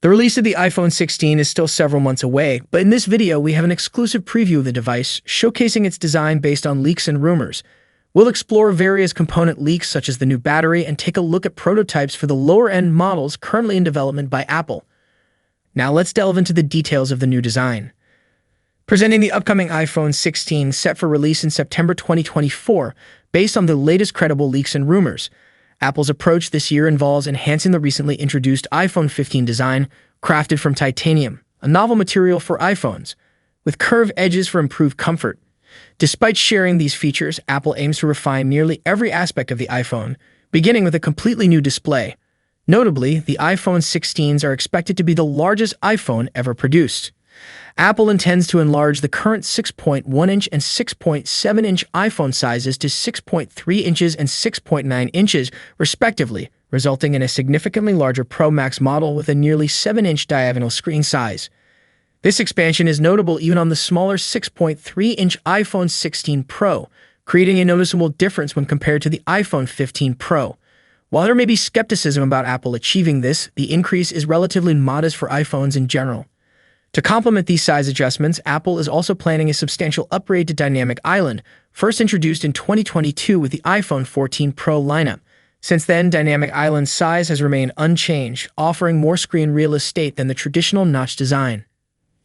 The release of the iPhone 16 is still several months away, but in this video we have an exclusive preview of the device, showcasing its design based on leaks and rumors. We'll explore various component leaks such as the new battery and take a look at prototypes for the lower-end models currently in development by Apple. Now let's delve into the details of the new design. Presenting the upcoming iPhone 16 set for release in September 2024, based on the latest credible leaks and rumors. Apple's approach this year involves enhancing the recently introduced iPhone 15 design, crafted from titanium, a novel material for iPhones, with curved edges for improved comfort. Despite sharing these features, Apple aims to refine nearly every aspect of the iPhone, beginning with a completely new display. Notably, the iPhone 16s are expected to be the largest iPhone ever produced. Apple intends to enlarge the current 6.1-inch and 6.7-inch iPhone sizes to 6.3 inches and 6.9 inches, respectively, resulting in a significantly larger Pro Max model with a nearly 7-inch diagonal screen size. This expansion is notable even on the smaller 6.3-inch iPhone 16 Pro, creating a noticeable difference when compared to the iPhone 15 Pro. While there may be skepticism about Apple achieving this, the increase is relatively modest for iPhones in general. To complement these size adjustments, Apple is also planning a substantial upgrade to Dynamic Island, first introduced in 2022 with the iPhone 14 Pro lineup. Since then, Dynamic Island's size has remained unchanged, offering more screen real estate than the traditional notch design.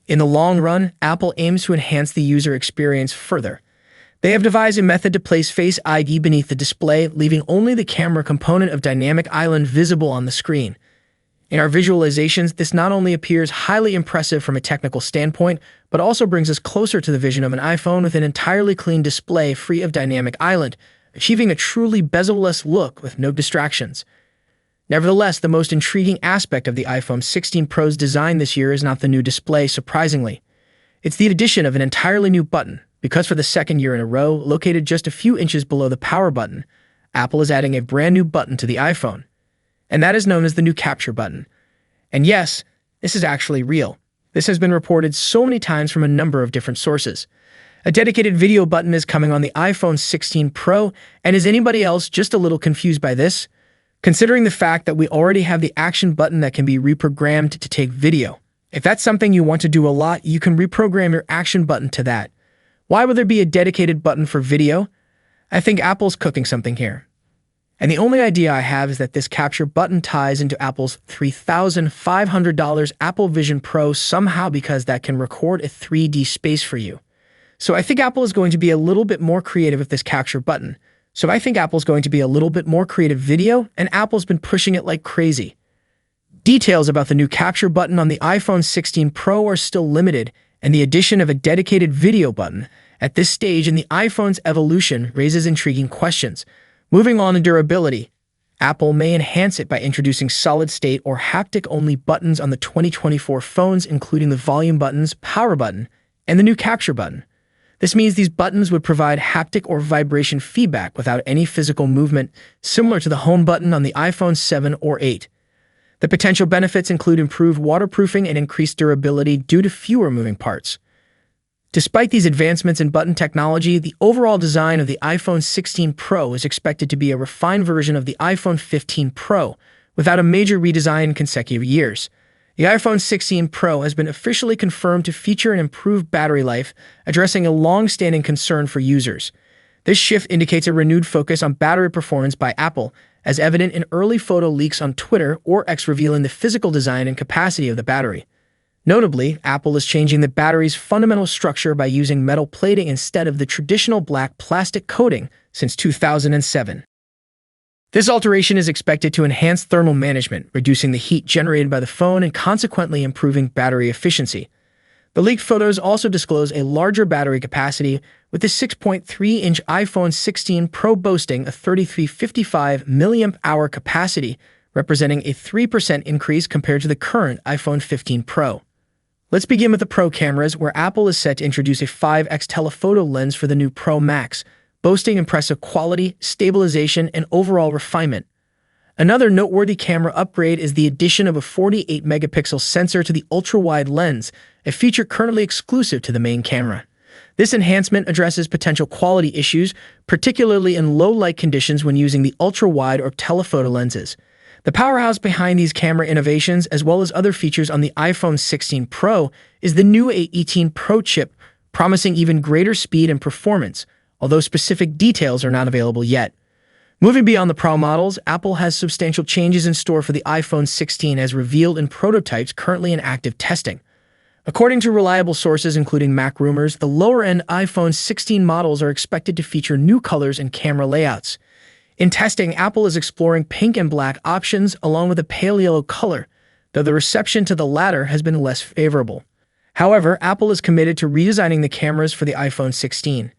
In the long run, Apple aims to enhance the user experience further. They have devised a method to place Face ID beneath the display, leaving only the camera component of Dynamic Island visible on the screen. In our visualizations, this not only appears highly impressive from a technical standpoint, but also brings us closer to the vision of an iPhone with an entirely clean display free of Dynamic Island, achieving a truly bezel-less look with no distractions. Nevertheless, the most intriguing aspect of the iPhone 16 Pro's design this year is not the new display, surprisingly. It's the addition of an entirely new button, because for the second year in a row, located just a few inches below the power button, Apple is adding a brand new button to the iPhone. And that is known as the new capture button. And yes, this is actually real. This has been reported so many times from a number of different sources. A dedicated video button is coming on the iPhone 16 Pro, and is anybody else just a little confused by this? Considering the fact that we already have the action button that can be reprogrammed to take video. If that's something you want to do a lot, you can reprogram your action button to that. Why would there be a dedicated button for video? I think Apple's cooking something here. And the only idea I have is that this capture button ties into Apple's $3,500 Apple Vision Pro somehow, because that can record a 3D space for you. So I think Apple is going to be a little bit more creative with this capture button. Video, and Apple's been pushing it like crazy. Details about the new capture button on the iPhone 16 Pro are still limited, and the addition of a dedicated video button at this stage in the iPhone's evolution raises intriguing questions. Moving on to durability, Apple may enhance it by introducing solid-state or haptic-only buttons on the 2024 phones, including the volume buttons, power button, and the new capture button. This means these buttons would provide haptic or vibration feedback without any physical movement, similar to the home button on the iPhone 7 or 8. The potential benefits include improved waterproofing and increased durability due to fewer moving parts. Despite these advancements in button technology, the overall design of the iPhone 16 Pro is expected to be a refined version of the iPhone 15 Pro, without a major redesign in consecutive years. The iPhone 16 Pro has been officially confirmed to feature an improved battery life, addressing a long-standing concern for users. This shift indicates a renewed focus on battery performance by Apple, as evident in early photo leaks on Twitter or X revealing the physical design and capacity of the battery. Notably, Apple is changing the battery's fundamental structure by using metal plating instead of the traditional black plastic coating since 2007. This alteration is expected to enhance thermal management, reducing the heat generated by the phone and consequently improving battery efficiency. The leaked photos also disclose a larger battery capacity, with the 6.3-inch iPhone 16 Pro boasting a 3355 mAh capacity, representing a 3% increase compared to the current iPhone 15 Pro. Let's begin with the Pro cameras, where Apple is set to introduce a 5x telephoto lens for the new Pro Max, boasting impressive quality, stabilization, and overall refinement. Another noteworthy camera upgrade is the addition of a 48-megapixel sensor to the ultra-wide lens, a feature currently exclusive to the main camera. This enhancement addresses potential quality issues, particularly in low-light conditions when using the ultra-wide or telephoto lenses. The powerhouse behind these camera innovations, as well as other features on the iPhone 16 Pro, is the new A18 Pro chip, promising even greater speed and performance, although specific details are not available yet. Moving beyond the Pro models, Apple has substantial changes in store for the iPhone 16 as revealed in prototypes currently in active testing. According to reliable sources including Mac Rumors, the lower-end iPhone 16 models are expected to feature new colors and camera layouts. In testing, Apple is exploring pink and black options along with a pale yellow color, though the reception to the latter has been less favorable. However, Apple is committed to redesigning the cameras for the iPhone 16.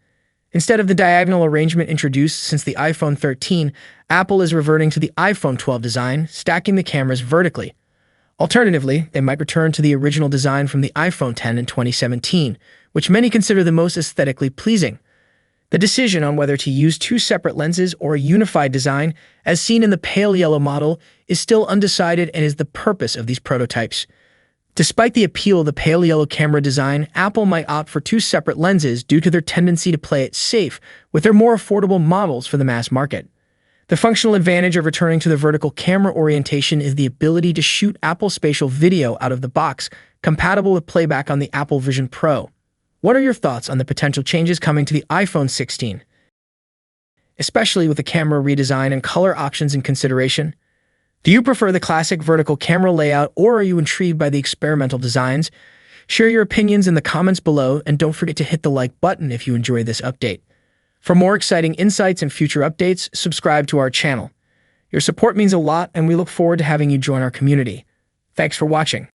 Instead of the diagonal arrangement introduced since the iPhone 13, Apple is reverting to the iPhone 12 design, stacking the cameras vertically. Alternatively, they might return to the original design from the iPhone 10 in 2017, which many consider the most aesthetically pleasing. The decision on whether to use two separate lenses or a unified design, as seen in the pale yellow model, is still undecided and is the purpose of these prototypes. Despite the appeal of the pale yellow camera design, Apple might opt for two separate lenses due to their tendency to play it safe with their more affordable models for the mass market. The functional advantage of returning to the vertical camera orientation is the ability to shoot Apple spatial video out of the box, compatible with playback on the Apple Vision Pro. What are your thoughts on the potential changes coming to the iPhone 16? Especially with the camera redesign and color options in consideration? Do you prefer the classic vertical camera layout, or are you intrigued by the experimental designs? Share your opinions in the comments below, and don't forget to hit the like button if you enjoyed this update. For more exciting insights and future updates, subscribe to our channel. Your support means a lot, and we look forward to having you join our community. Thanks for watching.